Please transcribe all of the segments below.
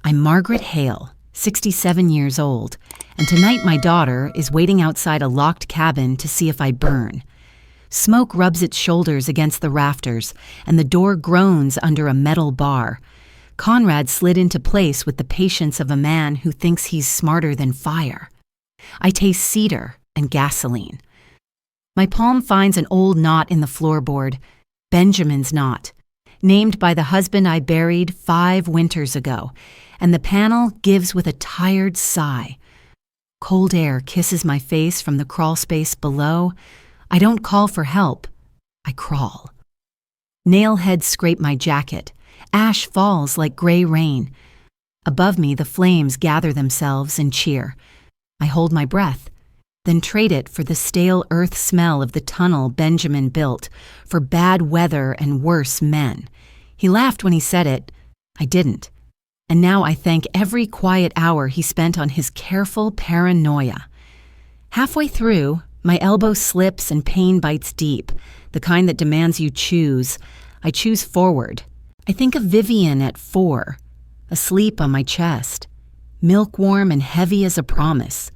I'm Margaret Hale, 67 years old, and tonight my daughter is waiting outside a locked cabin to see if I burn. Smoke rubs its shoulders against the rafters, and the door groans under a metal bar. Conrad slid into place with the patience of a man who thinks he's smarter than fire. I taste cedar and gasoline. My palm finds an old knot in the floorboard, Benjamin's knot, named by the husband I buried 5 winters ago, and the panel gives with a tired sigh. Cold air kisses my face from the crawl space below. I don't call for help. I crawl. Nailheads scrape my jacket. Ash falls like gray rain. Above me, the flames gather themselves and cheer. I hold my breath, then trade it for the stale earth smell of the tunnel Benjamin built, for bad weather and worse men. He laughed when he said it. I didn't. And now I thank every quiet hour he spent on his careful paranoia. Halfway through, my elbow slips and pain bites deep, the kind that demands you choose. I choose forward. I think of Vivian at 4, asleep on my chest, milk-warm and heavy as a promise.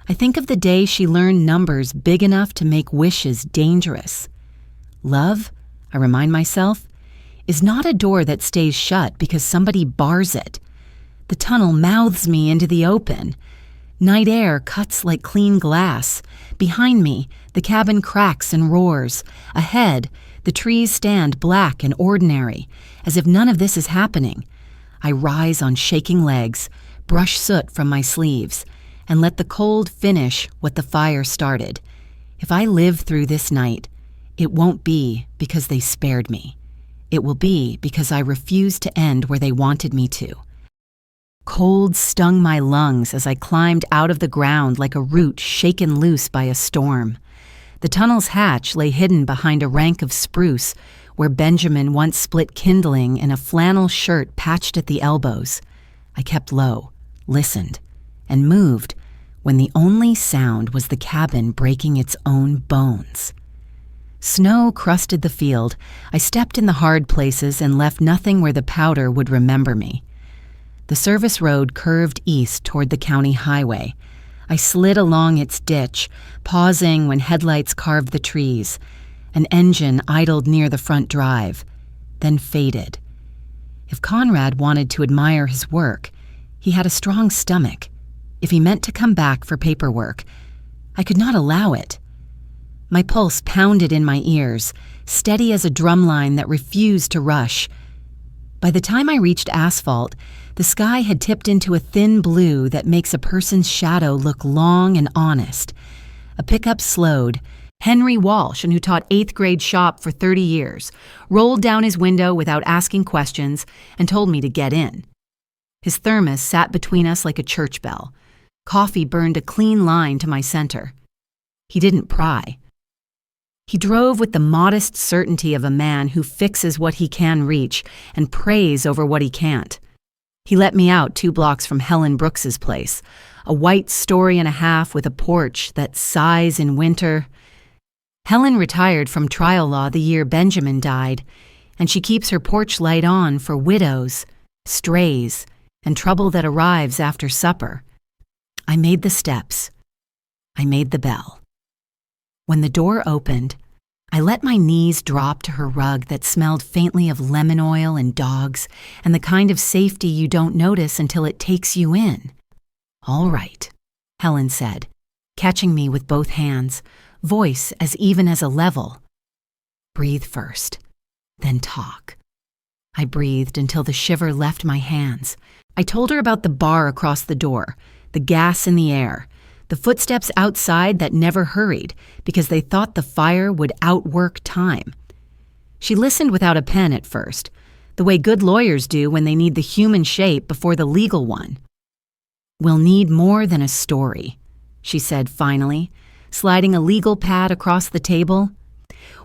I think of the day she learned numbers big enough to make wishes dangerous. Love, I remind myself, is not a door that stays shut because somebody bars it. The tunnel mouths me into the open. Night air cuts like clean glass. Behind me, the cabin cracks and roars. Ahead, the trees stand black and ordinary, as if none of this is happening. I rise on shaking legs, brush soot from my sleeves, and let the cold finish what the fire started. If I live through this night, it won't be because they spared me. It will be because I refused to end where they wanted me to. Cold stung my lungs as I climbed out of the ground like a root shaken loose by a storm. The tunnel's hatch lay hidden behind a rank of spruce where Benjamin once split kindling in a flannel shirt patched at the elbows. I kept low, listened, and moved when the only sound was the cabin breaking its own bones. Snow crusted the field. I stepped in the hard places and left nothing where the powder would remember me. The service road curved east toward the county highway. I slid along its ditch, pausing when headlights carved the trees. An engine idled near the front drive, then faded. If Conrad wanted to admire his work, he had a strong stomach. If he meant to come back for paperwork, I could not allow it. My pulse pounded in my ears, steady as a drumline that refused to rush. By the time I reached asphalt, the sky had tipped into a thin blue that makes a person's shadow look long and honest. A pickup slowed. Henry Walsh, who taught 8th grade shop for 30 years, rolled down his window without asking questions and told me to get in. His thermos sat between us like a church bell. Coffee burned a clean line to my center. He didn't pry. He drove with the modest certainty of a man who fixes what he can reach and prays over what he can't. He let me out 2 blocks from Helen Brooks's place, a white story and a half with a porch that sighs in winter. Helen retired from trial law the year Benjamin died, and she keeps her porch light on for widows, strays, and trouble that arrives after supper. I made the steps. I made the bell. When the door opened, I let my knees drop to her rug that smelled faintly of lemon oil and dogs and the kind of safety you don't notice until it takes you in. "All right," Helen said, catching me with both hands, voice as even as a level. "Breathe first, then talk." I breathed until the shiver left my hands. I told her about the bar across the door, the gas in the air, the footsteps outside that never hurried because they thought the fire would outwork time. She listened without a pen at first, the way good lawyers do when they need the human shape before the legal one. "We'll need more than a story," she said finally, sliding a legal pad across the table.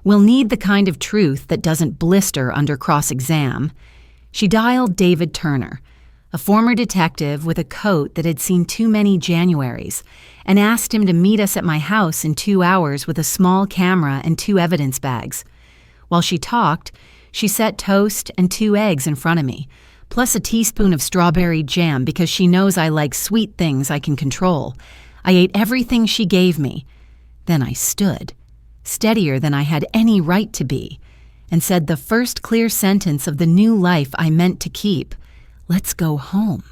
"We'll need the kind of truth that doesn't blister under cross-exam." She dialed David Turner, a former detective with a coat that had seen too many Januaries, and asked him to meet us at my house in 2 hours with a small camera and 2 evidence bags. While she talked, she set toast and 2 eggs in front of me, plus a teaspoon of strawberry jam because she knows I like sweet things I can control. I ate everything she gave me. Then I stood, steadier than I had any right to be, and said the first clear sentence of the new life I meant to keep. Let's go home.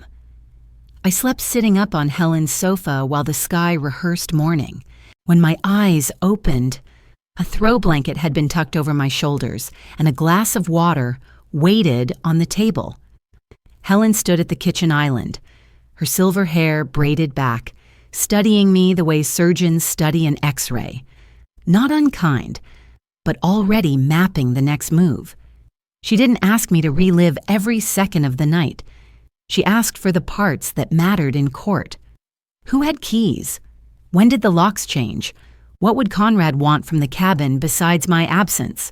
I slept sitting up on Helen's sofa while the sky rehearsed morning. When my eyes opened, a throw blanket had been tucked over my shoulders, and a glass of water waited on the table. Helen stood at the kitchen island, her silver hair braided back, studying me the way surgeons study an X-ray. Not unkind, but already mapping the next move. She didn't ask me to relive every second of the night. She asked for the parts that mattered in court. Who had keys? When did the locks change? What would Conrad want from the cabin besides my absence?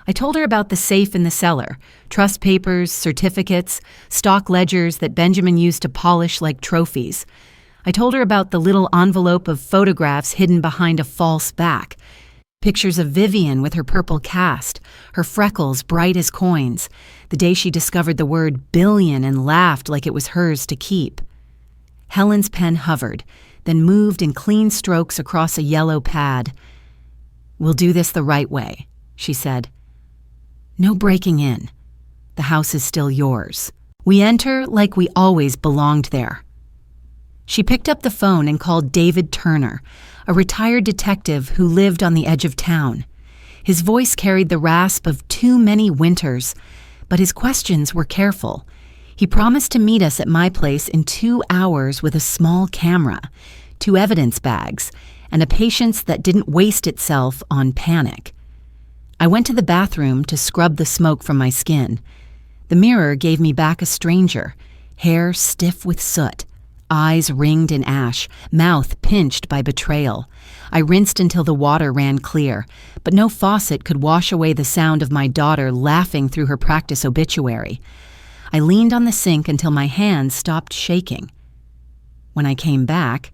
I told her about the safe in the cellar, trust papers, certificates, stock ledgers that Benjamin used to polish like trophies. I told her about the little envelope of photographs hidden behind a false back, pictures of Vivian with her purple cast, her freckles bright as coins, the day she discovered the word billion and laughed like it was hers to keep. Helen's pen hovered, then moved in clean strokes across a yellow pad. "We'll do this the right way," she said. "No breaking in. The house is still yours. We enter like we always belonged there." She picked up the phone and called David Turner, a retired detective who lived on the edge of town. His voice carried the rasp of too many winters, but his questions were careful. He promised to meet us at my place in 2 hours with a small camera, 2 evidence bags, and a patience that didn't waste itself on panic. I went to the bathroom to scrub the smoke from my skin. The mirror gave me back a stranger, hair stiff with soot, eyes ringed in ash, mouth pinched by betrayal. I rinsed until the water ran clear, but no faucet could wash away the sound of my daughter laughing through her practice obituary. I leaned on the sink until my hands stopped shaking. When I came back,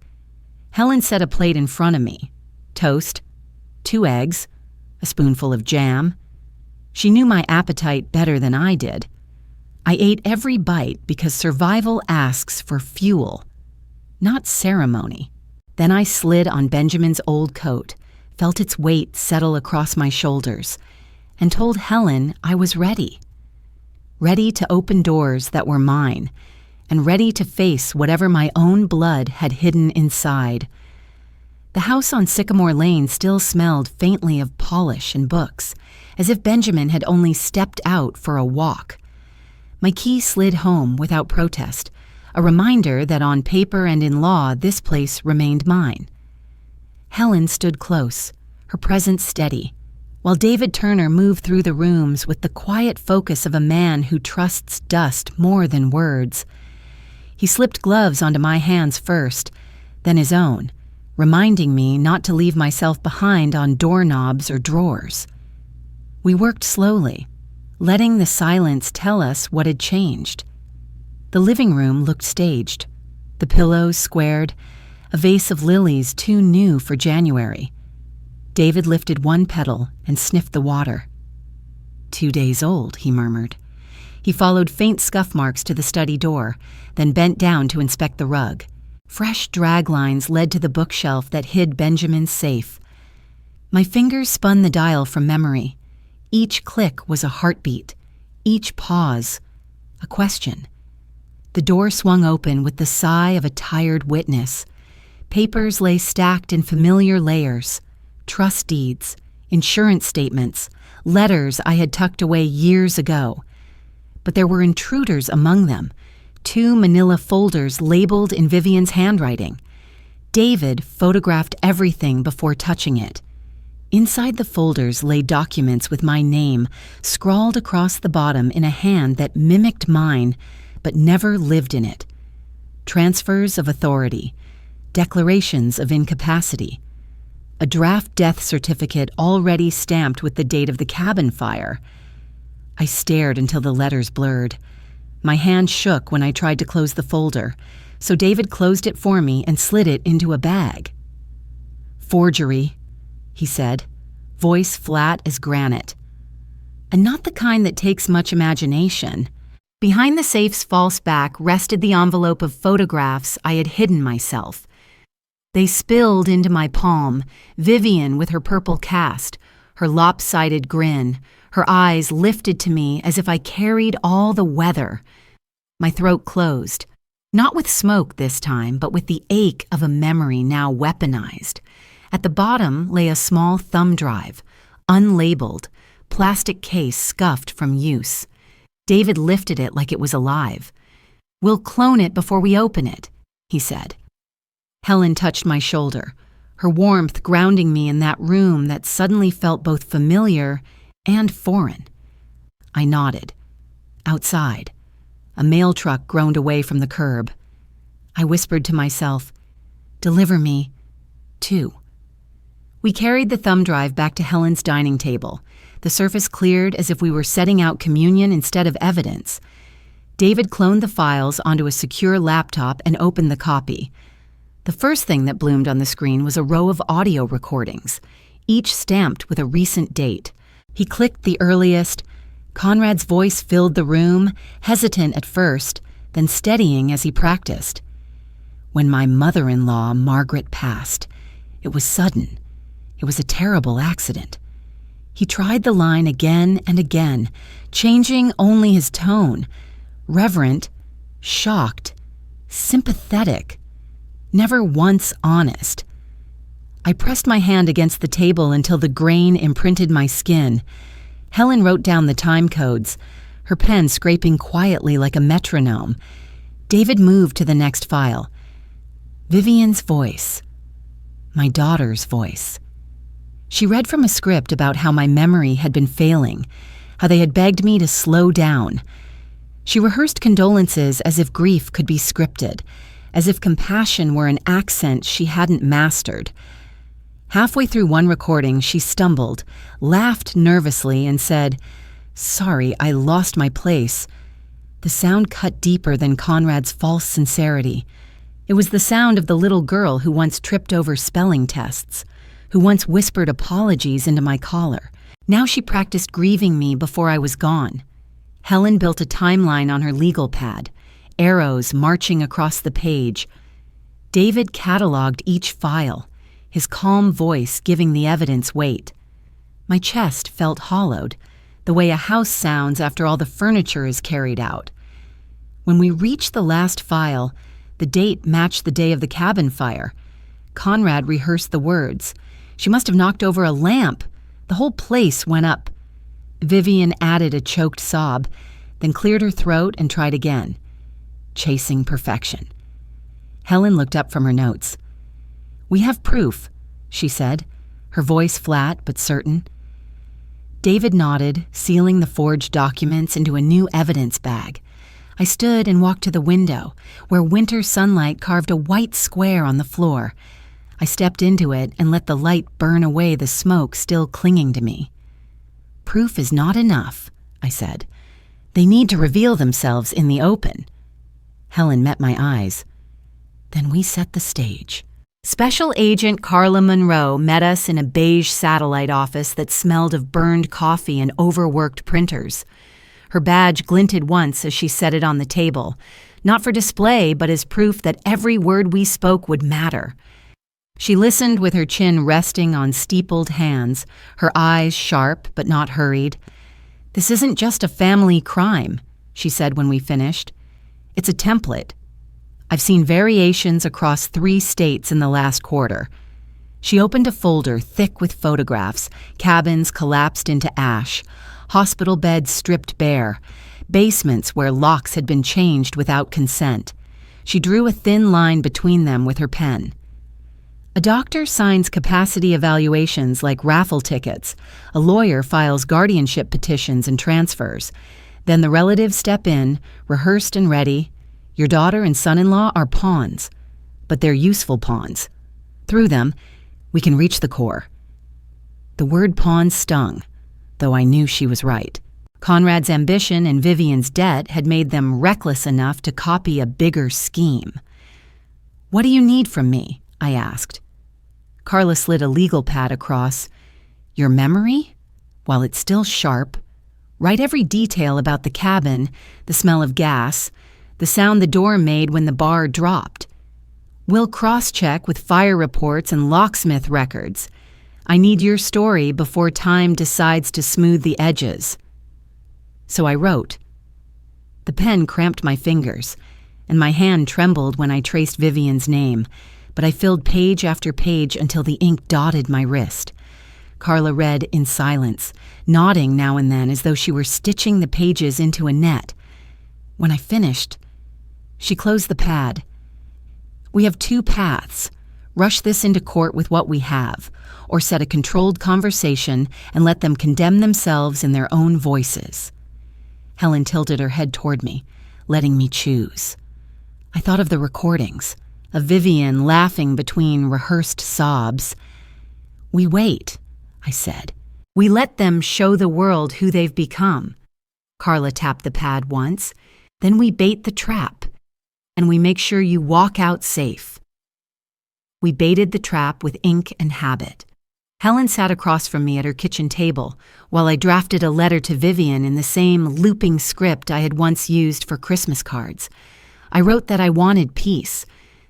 Helen set a plate in front of me. Toast, 2 eggs, a spoonful of jam. She knew my appetite better than I did. I ate every bite because survival asks for fuel, not ceremony. Then I slid on Benjamin's old coat, felt its weight settle across my shoulders, and told Helen I was ready. Ready to open doors that were mine, and ready to face whatever my own blood had hidden inside. The house on Sycamore Lane still smelled faintly of polish and books, as if Benjamin had only stepped out for a walk. My key slid home without protest, a reminder that on paper and in law this place remained mine. Helen stood close, her presence steady, while David Turner moved through the rooms with the quiet focus of a man who trusts dust more than words. He slipped gloves onto my hands first, then his own, reminding me not to leave myself behind on doorknobs or drawers. We worked slowly, letting the silence tell us what had changed. The living room looked staged, the pillows squared, a vase of lilies too new for January. David lifted one petal and sniffed the water. 2 days old, he murmured. He followed faint scuff marks to the study door, then bent down to inspect the rug. Fresh drag lines led to the bookshelf that hid Benjamin's safe. My fingers spun the dial from memory. Each click was a heartbeat, each pause a question. The door swung open with the sigh of a tired witness. Papers lay stacked in familiar layers. Trust deeds, insurance statements, letters I had tucked away years ago. But there were intruders among them, 2 manila folders labeled in Vivian's handwriting. David photographed everything before touching it. Inside the folders lay documents with my name, scrawled across the bottom in a hand that mimicked mine, but never lived in it. Transfers of authority, declarations of incapacity, a draft death certificate already stamped with the date of the cabin fire. I stared until the letters blurred. My hand shook when I tried to close the folder, so David closed it for me and slid it into a bag. "Forgery," he said, voice flat as granite. "And not the kind that takes much imagination." Behind the safe's false back rested the envelope of photographs I had hidden myself. They spilled into my palm, Vivian with her purple cast, her lopsided grin, her eyes lifted to me as if I carried all the weather. My throat closed, not with smoke this time, but with the ache of a memory now weaponized. At the bottom lay a small thumb drive, unlabeled, plastic case scuffed from use. David lifted it like it was alive. "We'll clone it before we open it," he said. Helen touched my shoulder, her warmth grounding me in that room that suddenly felt both familiar and foreign. I nodded. Outside, a mail truck groaned away from the curb. I whispered to myself, "Deliver me, too." We carried the thumb drive back to Helen's dining table, the surface cleared as if we were setting out communion instead of evidence. David cloned the files onto a secure laptop and opened the copy. The first thing that bloomed on the screen was a row of audio recordings, each stamped with a recent date. He clicked the earliest. Conrad's voice filled the room, hesitant at first, then steadying as he practiced. "When my mother-in-law, Margaret, passed, it was sudden. It was a terrible accident." He tried the line again and again, changing only his tone. Reverent, shocked, sympathetic, never once honest. I pressed my hand against the table until the grain imprinted my skin. Helen wrote down the time codes, her pen scraping quietly like a metronome. David moved to the next file. Vivian's voice. My daughter's voice. She read from a script about how my memory had been failing, how they had begged me to slow down. She rehearsed condolences as if grief could be scripted, as if compassion were an accent she hadn't mastered. Halfway through one recording, she stumbled, laughed nervously, and said, "Sorry, I lost my place." The sound cut deeper than Conrad's false sincerity. It was the sound of the little girl who once tripped over spelling tests, who once whispered apologies into my collar. Now she practiced grieving me before I was gone. Helen built a timeline on her legal pad, arrows marching across the page. David cataloged each file, his calm voice giving the evidence weight. My chest felt hollowed, the way a house sounds after all the furniture is carried out. When we reached the last file, the date matched the day of the cabin fire. Conrad rehearsed the words. She must have knocked over a lamp. The whole place went up. Vivian added a choked sob, then cleared her throat and tried again. Chasing perfection. Helen looked up from her notes. "We have proof," she said, her voice flat but certain. David nodded, sealing the forged documents into a new evidence bag. I stood and walked to the window, where winter sunlight carved a white square on the floor. I stepped into it and let the light burn away the smoke still clinging to me. "Proof is not enough," I said. "They need to reveal themselves in the open." Helen met my eyes. Then we set the stage. Special Agent Carla Monroe met us in a beige satellite office that smelled of burned coffee and overworked printers. Her badge glinted once as she set it on the table, not for display but as proof that every word we spoke would matter. She listened with her chin resting on steepled hands, her eyes sharp but not hurried. "This isn't just a family crime," she said when we finished. "It's a template. I've seen variations across 3 states in the last quarter." She opened a folder thick with photographs, cabins collapsed into ash, hospital beds stripped bare, basements where locks had been changed without consent. She drew a thin line between them with her pen. A doctor signs capacity evaluations like raffle tickets. A lawyer files guardianship petitions and transfers. Then the relatives step in, rehearsed and ready. Your daughter and son-in-law are pawns, but they're useful pawns. Through them, we can reach the core. The word pawn stung, though I knew she was right. Conrad's ambition and Vivian's debt had made them reckless enough to copy a bigger scheme. "What do you need from me?" I asked. Carla slid a legal pad across. "Your memory, while it's still sharp, Write every detail about the cabin, the smell of gas, the sound the door made when the bar dropped. We'll cross-check with fire reports and locksmith records. I need your story before time decides to smooth the edges." So I wrote. The pen cramped my fingers, and my hand trembled when I traced Vivian's name, but I filled page after page until the ink dotted my wrist. Carla read in silence, nodding now and then as though she were stitching the pages into a net. When I finished, she closed the pad. "We have two paths. Rush this into court with what we have, or set a controlled conversation and let them condemn themselves in their own voices." Helen tilted her head toward me, letting me choose. I thought of the recordings, of Vivian laughing between rehearsed sobs. "We wait," I said. "We let them show the world who they've become." Carla tapped the pad once. "Then we bait the trap, and we make sure you walk out safe." We baited the trap with ink and habit. Helen sat across from me at her kitchen table while I drafted a letter to Vivian in the same looping script I had once used for Christmas cards. I wrote that I wanted peace,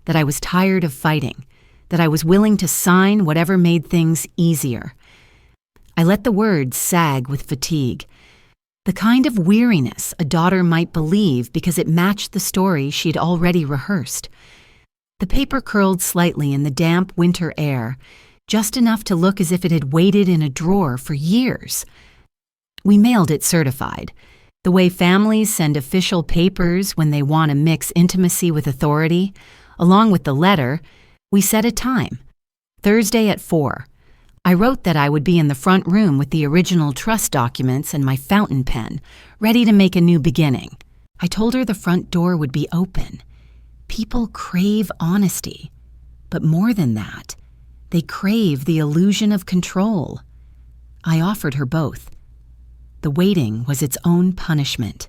that I was tired of fighting, that I was willing to sign whatever made things easier. I let the words sag with fatigue, the kind of weariness a daughter might believe because it matched the story she'd already rehearsed. The paper curled slightly in the damp winter air, just enough to look as if it had waited in a drawer for years. We mailed it certified, the way families send official papers when they want to mix intimacy with authority. Along with the letter, we set a time, Thursday at 4. I wrote that I would be in the front room with the original trust documents and my fountain pen, ready to make a new beginning. I told her the front door would be open. People crave honesty, but more than that, they crave the illusion of control. I offered her both. The waiting was its own punishment.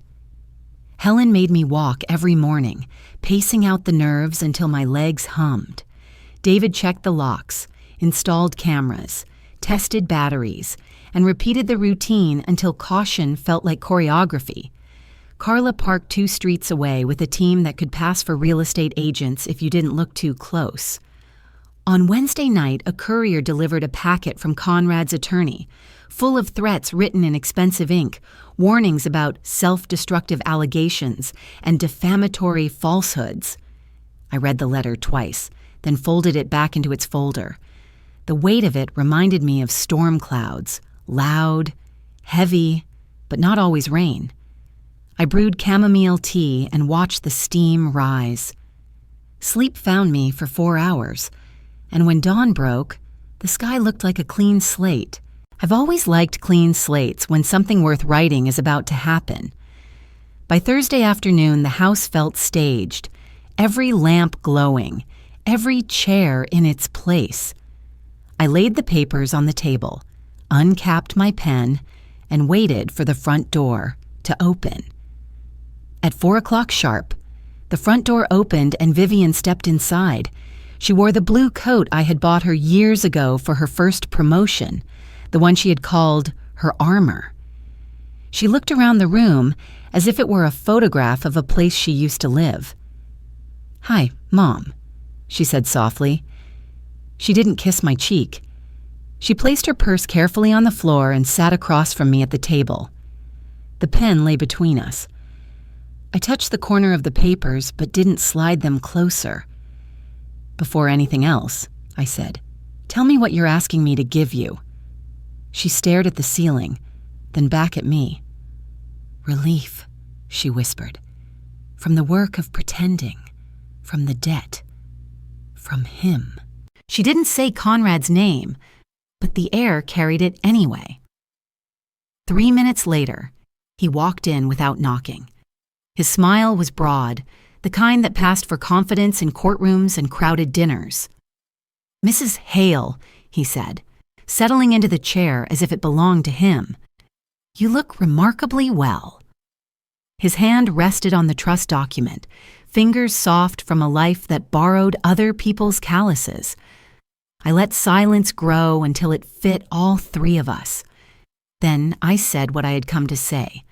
Helen made me walk every morning, pacing out the nerves until my legs hummed. David checked the locks, installed cameras, tested batteries, and repeated the routine until caution felt like choreography. Carla parked 2 streets away with a team that could pass for real estate agents if you didn't look too close. On Wednesday night, a courier delivered a packet from Conrad's attorney, full of threats written in expensive ink, warnings about self-destructive allegations and defamatory falsehoods. I read the letter twice, then folded it back into its folder. The weight of it reminded me of storm clouds, loud, heavy, but not always rain. I brewed chamomile tea and watched the steam rise. Sleep found me for 4 hours, and when dawn broke, the sky looked like a clean slate. I've always liked clean slates when something worth writing is about to happen. By Thursday afternoon, the house felt staged, every lamp glowing, every chair in its place. I laid the papers on the table, uncapped my pen, and waited for the front door to open. At 4 o'clock sharp, the front door opened and Vivian stepped inside. She wore the blue coat I had bought her years ago for her first promotion, the one she had called her armor. She looked around the room as if it were a photograph of a place she used to live. "Hi, Mom," she said softly. She didn't kiss my cheek. She placed her purse carefully on the floor and sat across from me at the table. The pen lay between us. I touched the corner of the papers but didn't slide them closer. "Before anything else," I said, "tell me what you're asking me to give you." She stared at the ceiling, then back at me. "Relief," she whispered, "from the work of pretending, from the debt, from him." She didn't say Conrad's name, but the air carried it anyway. 3 minutes later, he walked in without knocking. His smile was broad, the kind that passed for confidence in courtrooms and crowded dinners. "Mrs. Hale," he said, settling into the chair as if it belonged to him, "you look remarkably well." His hand rested on the trust document, fingers soft from a life that borrowed other people's calluses. I let silence grow until it fit all 3 of us. Then I said what I had come to say.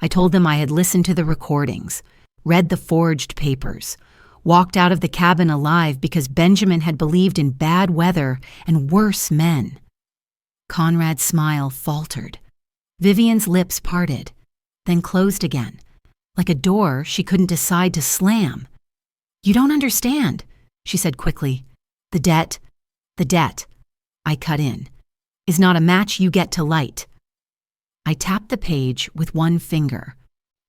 I told them I had listened to the recordings, read the forged papers, walked out of the cabin alive because Benjamin had believed in bad weather and worse men. Conrad's smile faltered. Vivian's lips parted, then closed again, like a door she couldn't decide to slam. "You don't understand," she said quickly. The debt, I cut in, is not a match you get to light." I tapped the page with one finger.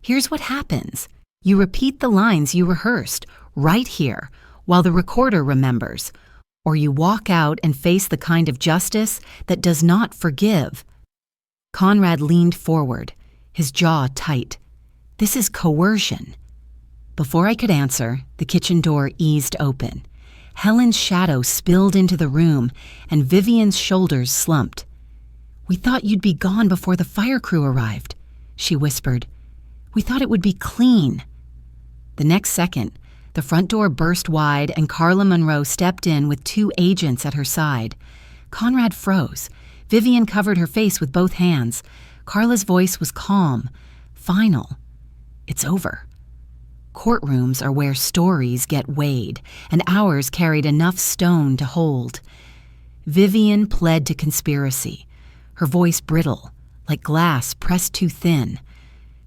"Here's what happens. You repeat the lines you rehearsed, right here, while the recorder remembers, or you walk out and face the kind of justice that does not forgive." Conrad leaned forward, his jaw tight. "This is coercion." Before I could answer, the kitchen door eased open. Helen's shadow spilled into the room, and Vivian's shoulders slumped. "We thought you'd be gone before the fire crew arrived," she whispered. "We thought it would be clean." The next second, the front door burst wide and Carla Monroe stepped in with 2 agents at her side. Conrad froze. Vivian covered her face with both hands. Carla's voice was calm, final. "It's over." Courtrooms are where stories get weighed, and ours carried enough stone to hold. Vivian pled to conspiracy, her voice brittle, like glass pressed too thin.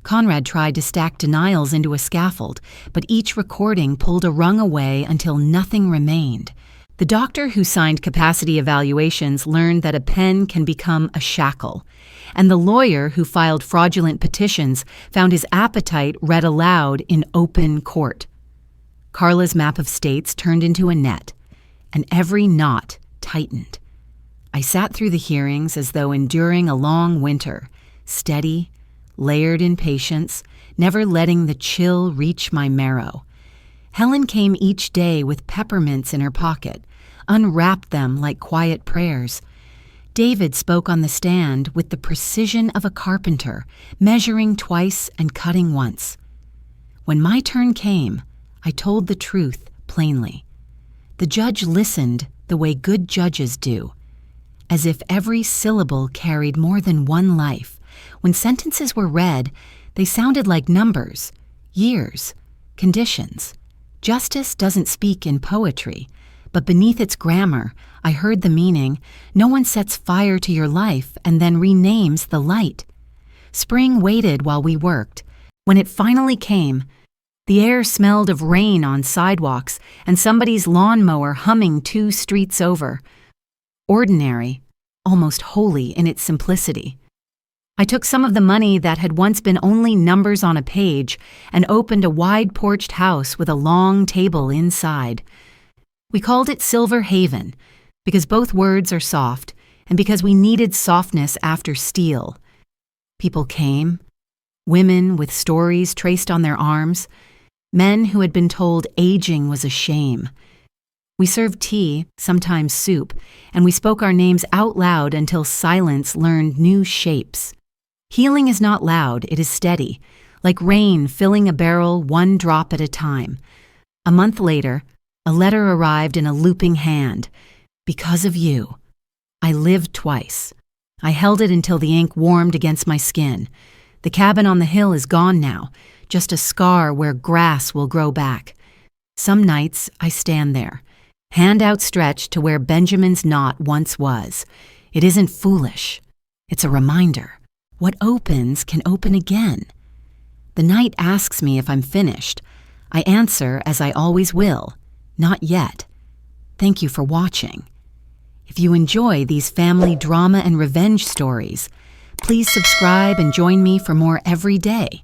Conrad tried to stack denials into a scaffold, but each recording pulled a rung away until nothing remained. The doctor who signed capacity evaluations learned that a pen can become a shackle, and the lawyer who filed fraudulent petitions found his appetite read aloud in open court. Carla's map of states turned into a net, and every knot tightened. I sat through the hearings as though enduring a long winter, steady, layered in patience, never letting the chill reach my marrow. Helen came each day with peppermints in her pocket, unwrapped them like quiet prayers. David spoke on the stand with the precision of a carpenter, measuring twice and cutting once. When my turn came, I told the truth plainly. The judge listened the way good judges do, as if every syllable carried more than one life. When sentences were read, they sounded like numbers, years, conditions. Justice doesn't speak in poetry, but beneath its grammar, I heard the meaning. No one sets fire to your life and then renames the light. Spring waited while we worked. When it finally came, the air smelled of rain on sidewalks and somebody's lawnmower humming 2 streets over. Ordinary, almost holy in its simplicity. I took some of the money that had once been only numbers on a page and opened a wide-porched house with a long table inside. We called it Silver Haven because both words are soft and because we needed softness after steel. People came, women with stories traced on their arms, men who had been told aging was a shame. We served tea, sometimes soup, and we spoke our names out loud until silence learned new shapes. Healing is not loud, it is steady, like rain filling a barrel 1 drop at a time. A month later, a letter arrived in a looping hand. "Because of you." I lived twice. I held it until the ink warmed against my skin. The cabin on the hill is gone now, just a scar where grass will grow back. Some nights I stand there, hand outstretched to where Benjamin's knot once was. It isn't foolish. It's a reminder. What opens can open again. The night asks me if I'm finished. I answer as I always will, not yet. Thank you for watching. If you enjoy these family drama and revenge stories, please subscribe and join me for more every day.